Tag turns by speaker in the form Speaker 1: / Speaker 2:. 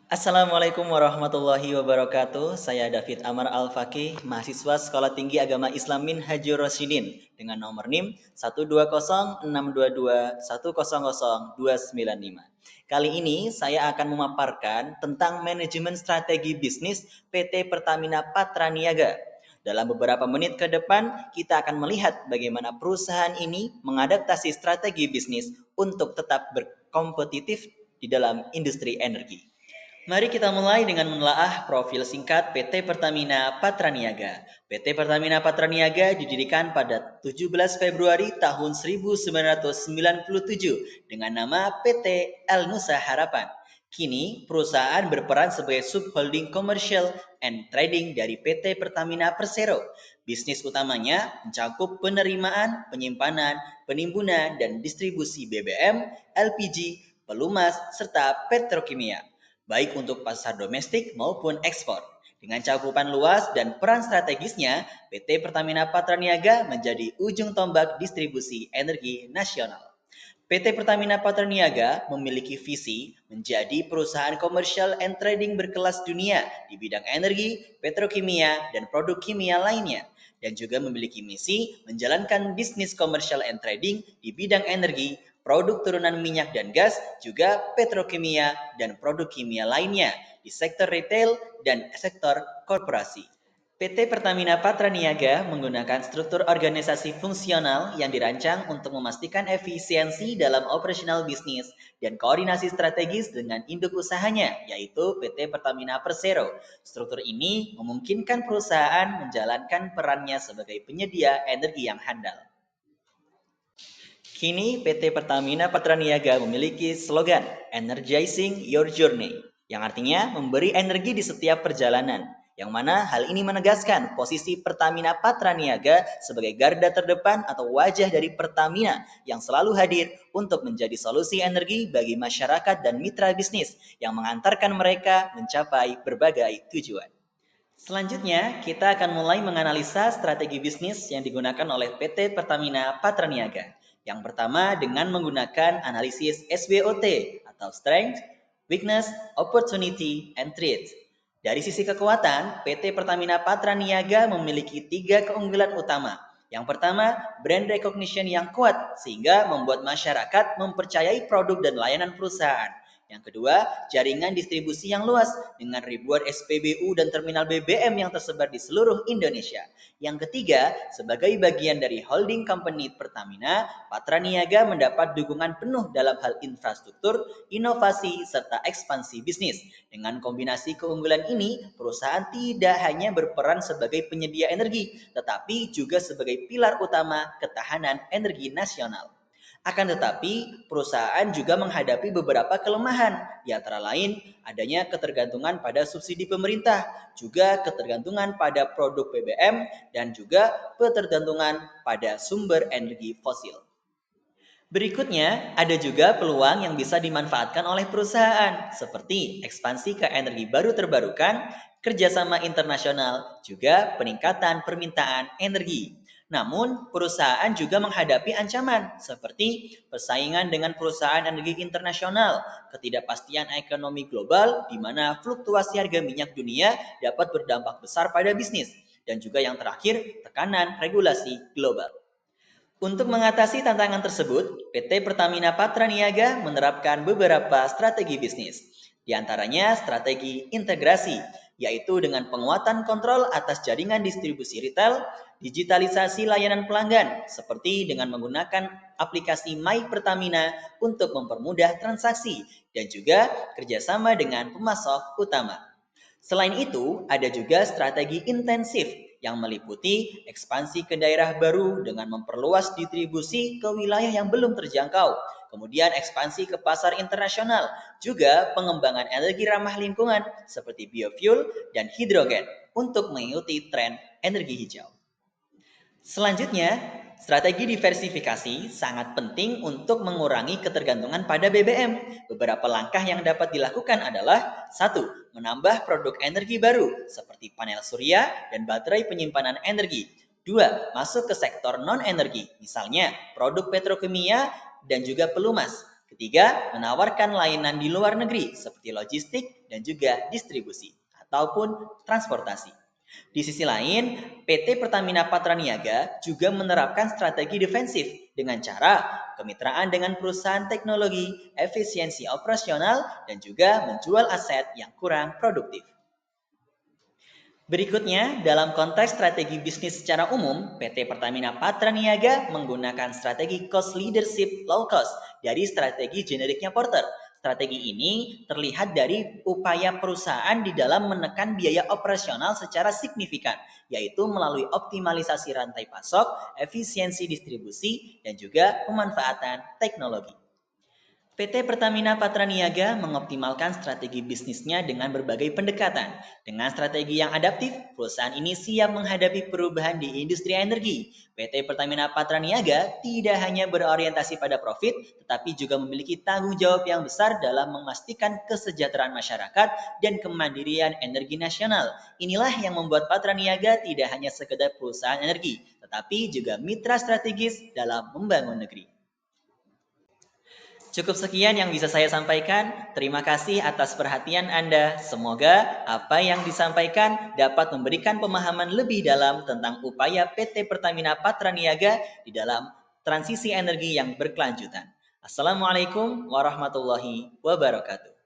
Speaker 1: Assalamualaikum warahmatullahi wabarakatuh. Saya David Amar Al-Fakih, mahasiswa Sekolah Tinggi Agama Islam Minhajur Rasyidin dengan nomor NIM 1206221000295. Kali ini saya akan memaparkan tentang manajemen strategi bisnis PT Pertamina Patraniaga. Dalam beberapa menit ke depan, kita akan melihat bagaimana perusahaan ini mengadaptasi strategi bisnis untuk tetap berkompetitif di dalam industri energi. Mari kita mulai dengan menelaah profil singkat PT Pertamina Patraniaga. PT Pertamina Patraniaga didirikan pada 17 Februari tahun 1997 dengan nama PT El Nusa Harapan. Kini, perusahaan berperan sebagai subholding commercial and trading dari PT Pertamina Persero. Bisnis utamanya mencakup penerimaan, penyimpanan, penimbunan, dan distribusi BBM, LPG, pelumas, serta petrokimia baik untuk pasar domestik maupun ekspor. Dengan cakupan luas dan peran strategisnya, PT Pertamina Patraniaga menjadi ujung tombak distribusi energi nasional. PT Pertamina Patraniaga memiliki visi menjadi perusahaan commercial and trading berkelas dunia di bidang energi, petrokimia, dan produk kimia lainnya, dan juga memiliki misi menjalankan bisnis commercial and trading di bidang energi, produk turunan minyak dan gas, juga petrokimia dan produk kimia lainnya di sektor retail dan sektor korporasi. PT Pertamina Patraniaga menggunakan struktur organisasi fungsional yang dirancang untuk memastikan efisiensi dalam operasional bisnis dan koordinasi strategis dengan induk usahanya, yaitu PT Pertamina Persero. Struktur ini memungkinkan perusahaan menjalankan perannya sebagai penyedia energi yang handal. Kini PT Pertamina Patraniaga memiliki slogan Energizing Your Journey, yang artinya memberi energi di setiap perjalanan, yang mana hal ini menegaskan posisi Pertamina Patraniaga sebagai garda terdepan atau wajah dari Pertamina yang selalu hadir untuk menjadi solusi energi bagi masyarakat dan mitra bisnis yang mengantarkan mereka mencapai berbagai tujuan. Selanjutnya, kita akan mulai menganalisa strategi bisnis yang digunakan oleh PT Pertamina Patraniaga. Yang pertama dengan menggunakan analisis SWOT atau Strength, Weakness, Opportunity, and Threat. Dari sisi kekuatan, PT Pertamina Patraniaga memiliki 3 keunggulan utama. Yang pertama, brand recognition yang kuat sehingga membuat masyarakat mempercayai produk dan layanan perusahaan. Yang kedua, jaringan distribusi yang luas dengan ribuan SPBU dan terminal BBM yang tersebar di seluruh Indonesia. Yang ketiga, sebagai bagian dari holding company Pertamina, Patraniaga mendapat dukungan penuh dalam hal infrastruktur, inovasi, serta ekspansi bisnis. Dengan kombinasi keunggulan ini, perusahaan tidak hanya berperan sebagai penyedia energi, tetapi juga sebagai pilar utama ketahanan energi nasional. Akan tetapi, perusahaan juga menghadapi beberapa kelemahan, di antara lain adanya ketergantungan pada subsidi pemerintah, juga ketergantungan pada produk BBM, dan juga ketergantungan pada sumber energi fosil. Berikutnya, ada juga peluang yang bisa dimanfaatkan oleh perusahaan, seperti ekspansi ke energi baru terbarukan, kerjasama internasional, juga peningkatan permintaan energi. Namun, perusahaan juga menghadapi ancaman, seperti persaingan dengan perusahaan energi internasional, ketidakpastian ekonomi global, di mana fluktuasi harga minyak dunia dapat berdampak besar pada bisnis, dan juga yang terakhir, tekanan regulasi global. Untuk mengatasi tantangan tersebut, PT Pertamina Patraniaga menerapkan beberapa strategi bisnis. Di antaranya strategi integrasi, yaitu dengan penguatan kontrol atas jaringan distribusi retail, digitalisasi layanan pelanggan, seperti dengan menggunakan aplikasi My Pertamina untuk mempermudah transaksi, dan juga kerjasama dengan pemasok utama. Selain itu, ada juga strategi intensif yang meliputi ekspansi ke daerah baru dengan memperluas distribusi ke wilayah yang belum terjangkau, kemudian ekspansi ke pasar internasional, juga pengembangan energi ramah lingkungan seperti biofuel dan hidrogen untuk mengikuti tren energi hijau. Selanjutnya, strategi diversifikasi sangat penting untuk mengurangi ketergantungan pada BBM. Beberapa langkah yang dapat dilakukan adalah 1. Menambah produk energi baru seperti panel surya dan baterai penyimpanan energi. 2. Masuk ke sektor non-energi, misalnya produk petrokimia dan juga pelumas. Ketiga, menawarkan layanan di luar negeri seperti logistik dan juga distribusi ataupun transportasi. Di sisi lain, PT Pertamina Patraniaga juga menerapkan strategi defensif dengan cara kemitraan dengan perusahaan teknologi, efisiensi operasional, dan juga menjual aset yang kurang produktif. Berikutnya, dalam konteks strategi bisnis secara umum, PT Pertamina Patraniaga menggunakan strategi cost leadership low cost dari strategi generiknya Porter. Strategi ini terlihat dari upaya perusahaan di dalam menekan biaya operasional secara signifikan, yaitu melalui optimalisasi rantai pasok, efisiensi distribusi, dan juga pemanfaatan teknologi. PT Pertamina Patraniaga mengoptimalkan strategi bisnisnya dengan berbagai pendekatan. Dengan strategi yang adaptif, perusahaan ini siap menghadapi perubahan di industri energi. PT Pertamina Patraniaga tidak hanya berorientasi pada profit, tetapi juga memiliki tanggung jawab yang besar dalam memastikan kesejahteraan masyarakat dan kemandirian energi nasional. Inilah yang membuat Patraniaga tidak hanya sekedar perusahaan energi, tetapi juga mitra strategis dalam membangun negeri. Cukup sekian yang bisa saya sampaikan. Terima kasih atas perhatian Anda. Semoga apa yang disampaikan dapat memberikan pemahaman lebih dalam tentang upaya PT Pertamina Patraniaga di dalam transisi energi yang berkelanjutan. Assalamualaikum warahmatullahi wabarakatuh.